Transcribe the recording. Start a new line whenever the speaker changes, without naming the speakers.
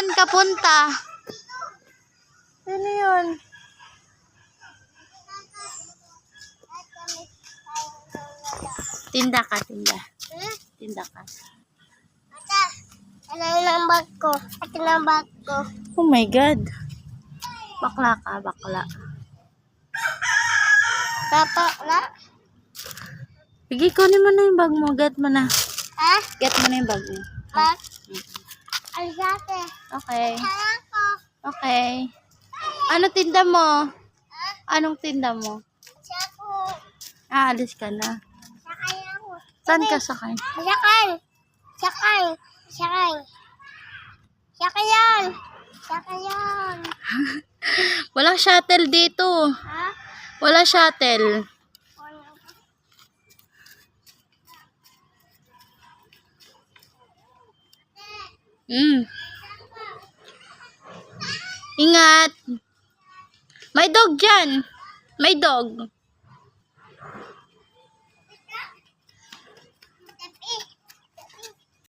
Saan ka punta? Ano yun? Tinda ka, tinda. Tinda ka.
Ano yung bag ko? Ito na bag ko.
Oh my God. Bakla ka, bakla.
Papa, na?
Sige, kunin mo na yung bag mo. Get mo na.
Ha?
Get mo na yung bag mo.
Bag? Aligate.
Okay.
Kaya ko.
Okay. Ano tinda mo? Anong tinda mo?
Siya ko.
Aalis ka na.
Sakay ako.
Saan ka sakay?
Sakay. Sakay. Sakay. Sakay yan. Sakay yan.
Walang shuttle dito.
Ha?
Wala shuttle. Ingat. May dog dyan. May dog.